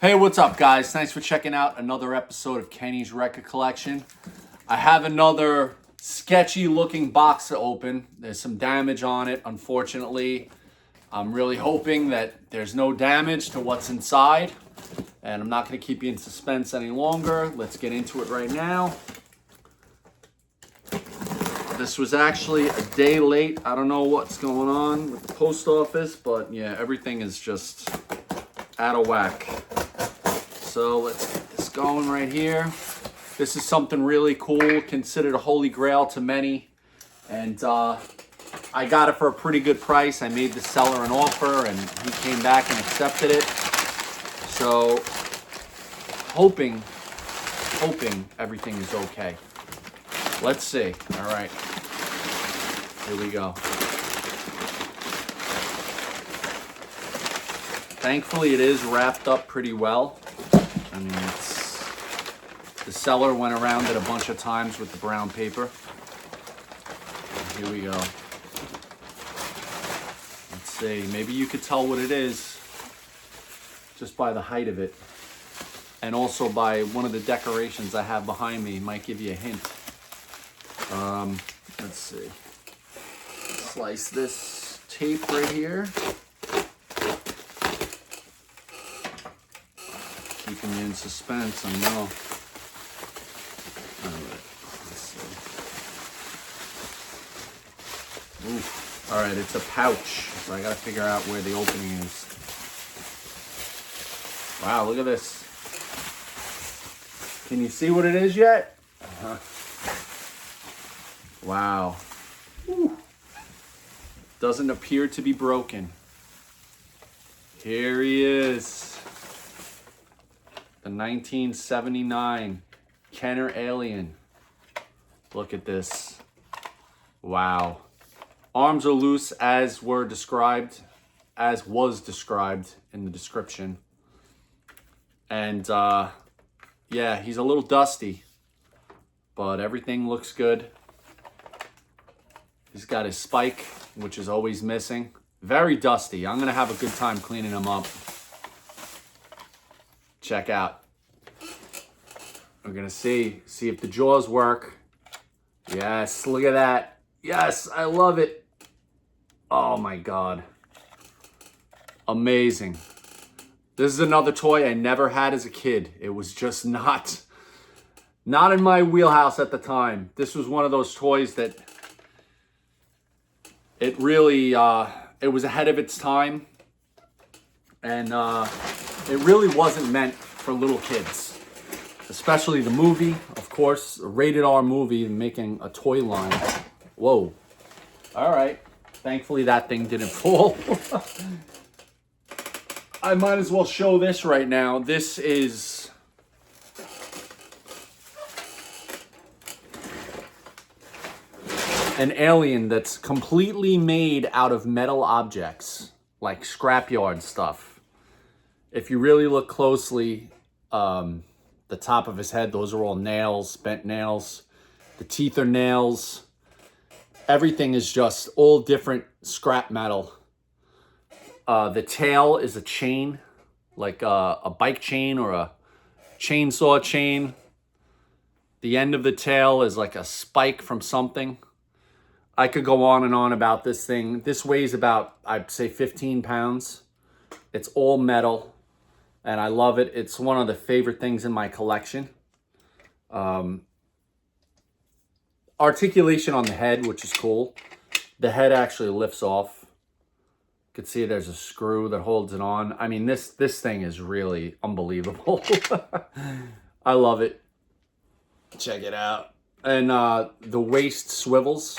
Hey, what's up, guys? Thanks for checking out another episode of Kenny's Record Collection. I have another sketchy looking box to open. There's some damage on it, unfortunately. I'm really hoping that there's no damage to what's inside, and I'm not going to keep you in suspense any longer. Let's get into it right now. This was actually a day late. I don't know what's going on with the post office, but yeah, everything is just out of whack. So let's get this going right here. This is something really cool, considered a holy grail to many. And I got it for a pretty good price. I made the seller an offer and he came back and accepted it. So hoping everything is okay. Let's see. All right, here we go. Thankfully, it is wrapped up pretty well. I mean, the seller went around it a bunch of times with the brown paper. Here we go. Let's see. Maybe you could tell what it is just by the height of it. And also by one of the decorations I have behind me. Might give you a hint. Let's see. Slice this tape right here. Keeping you in suspense, I know. All right, let's see. Ooh. All right, it's a pouch, so I gotta figure out where the opening is. Wow, look at this. Can you see what it is yet? Wow. Ooh. Doesn't appear to be broken. Here he is. The 1979 Kenner Alien. Look at this. Wow. Arms are loose as was described in the description. And yeah, he's a little dusty, but everything looks good. He's got his spike, which is always missing. Very dusty. I'm gonna have a good time cleaning him up. Check out. We're gonna see if the jaws work. Yes, look at that. Yes, I love it. Oh my God. Amazing. This is another toy I never had as a kid. It was just not in my wheelhouse at the time. This was one of those toys that it really, it was ahead of its time. And it really wasn't meant for little kids, especially the movie, of course, a rated R movie, making a toy line. Whoa. All right. Thankfully, that thing didn't fall. I might as well show this right now. This is an alien that's completely made out of metal objects, like scrapyard stuff. If you really look closely, the top of his head, those are all nails, bent nails. The teeth are nails. Everything is just all different scrap metal. The tail is a chain, like a bike chain or a chainsaw chain. The end of the tail is like a spike from something. I could go on and on about this thing. This weighs about, I'd say, 15 pounds. It's all metal. And I love it. It's one of the favorite things in my collection. Articulation on the head, which is cool. The head actually lifts off. You can see there's a screw that holds it on. I mean, this thing is really unbelievable. I love it. Check it out. And the waist swivels.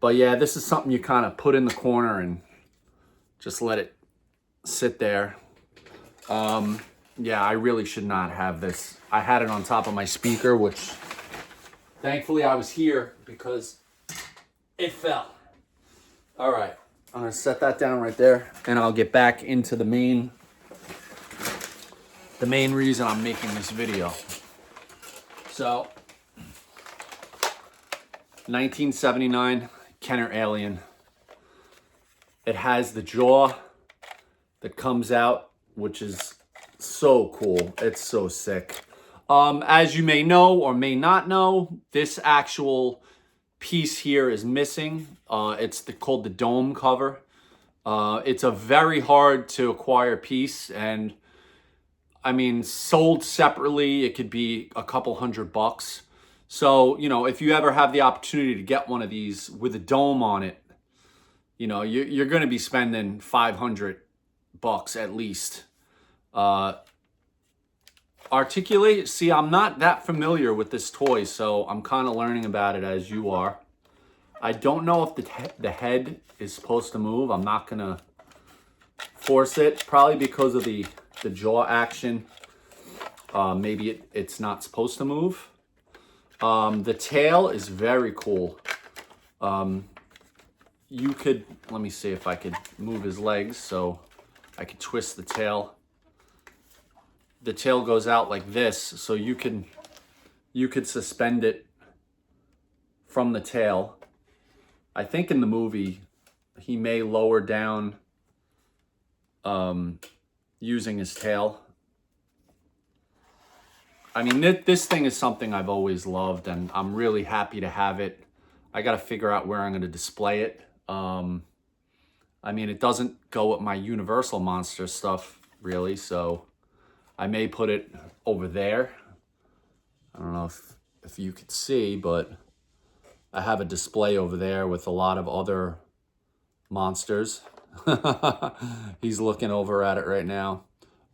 But yeah, this is something you kind of put in the corner and just let it sit there. Yeah, I really should not have this. I had it on top of my speaker, which thankfully I was here because it fell. All right, I'm gonna set that down right there and I'll get back into the main reason I'm making this video. So, 1979 Kenner Alien. It has the jaw that comes out, which is So cool. It's so sick. As you may know or may not know, this actual piece here is missing. It's called the dome cover. It's a very hard to acquire piece, and I mean, sold separately, it could be a couple $100. So, you know, if you ever have the opportunity to get one of these with a dome on it, you know, you're going to be spending $500 at least. Articulate, see, I'm not that familiar with this toy, so I'm kind of learning about it as you are. I don't know if the head is supposed to move. I'm not going to force it, probably because of the jaw action. Maybe it's not supposed to move. The tail is very cool. You could, let me see if I could move his legs so I could twist the tail. The tail goes out like this, so you could suspend it from the tail. I think in the movie he may lower down using his tail. I mean, this thing is something I've always loved, and I'm really happy to have it. I got to figure out where I'm going to display it. I mean, it doesn't go with my Universal Monster stuff, really, so I may put it over there. I don't know if you could see, but I have a display over there with a lot of other monsters. He's looking over at it right now.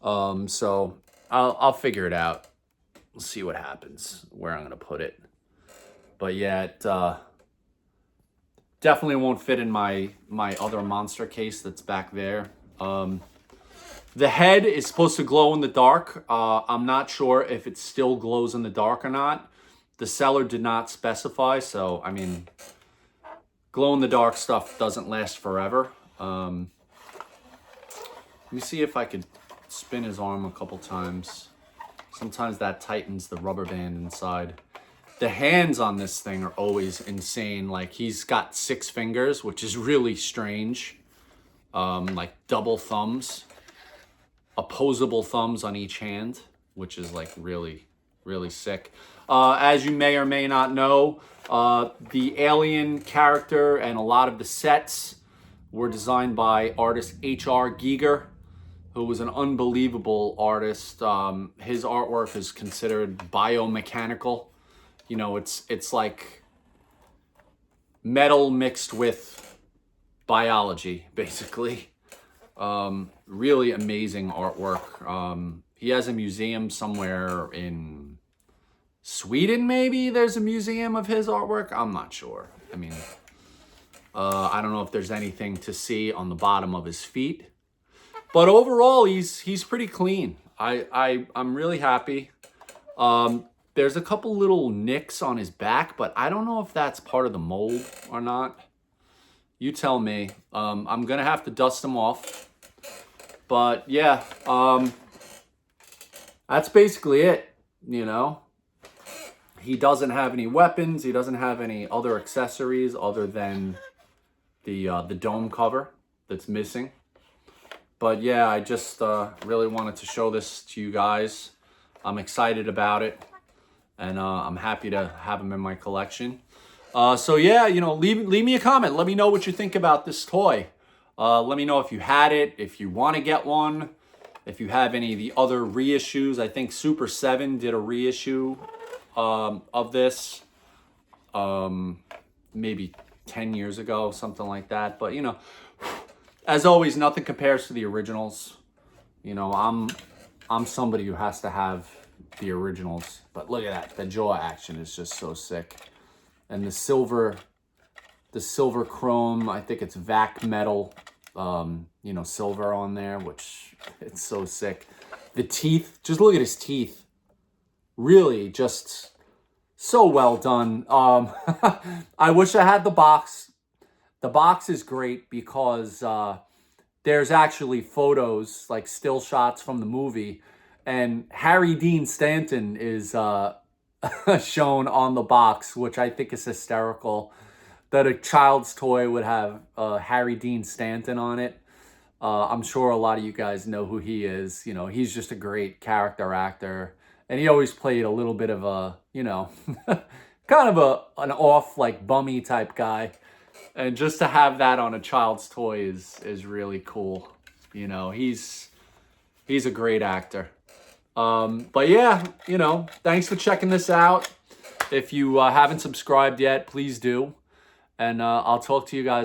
So I'll figure it out. We'll see what happens, where I'm going to put it. But yeah, it definitely won't fit in my other monster case that's back there. The head is supposed to glow in the dark. I'm not sure if it still glows in the dark or not. The seller did not specify, so I mean, glow in the dark stuff doesn't last forever. Let me see if I could spin his arm a couple times. Sometimes that tightens the rubber band inside. The hands on this thing are always insane. Like, he's got 6 fingers, which is really strange. Like double thumbs. Opposable thumbs on each hand, which is like really, really sick. As you may or may not know, the alien character and a lot of the sets were designed by artist H.R. Giger, who was an unbelievable artist. His artwork is considered biomechanical. You know, it's like metal mixed with biology, basically. Really amazing artwork. He has a museum somewhere in Sweden, maybe there's a museum of his artwork. I'm not sure. I mean, I don't know if there's anything to see on the bottom of his feet. But overall, he's pretty clean. I'm really happy. There's a couple little nicks on his back, but I don't know if that's part of the mold or not. You tell me. I'm gonna have to dust them off. But yeah, that's basically it, you know. He doesn't have any weapons. He doesn't have any other accessories other than the dome cover that's missing. But yeah, I just really wanted to show this to you guys. I'm excited about it, and I'm happy to have him in my collection. So yeah, you know, leave me a comment. Let me know what you think about this toy. Let me know if you had it, if you want to get one, if you have any of the other reissues. I think Super 7 did a reissue of this maybe 10 years ago, something like that. But, you know, as always, nothing compares to the originals. You know, I'm somebody who has to have the originals. But look at that. The jaw action is just so sick. And the silver chrome, I think it's vac metal, you know, silver on there, which it's so sick. The teeth, just look at his teeth. Really just so well done. I wish I had the box. The box is great because there's actually photos, like still shots from the movie, and Harry Dean Stanton is shown on the box, which I think is hysterical that a child's toy would have Harry Dean Stanton on it. I'm sure a lot of you guys know who he is. You know, he's just a great character actor. And he always played a little bit of a, you know, kind of an off, like, bummy type guy. And just to have that on a child's toy is really cool. You know, he's a great actor. But yeah, you know, thanks for checking this out. If you haven't subscribed yet, please do. And I'll talk to you guys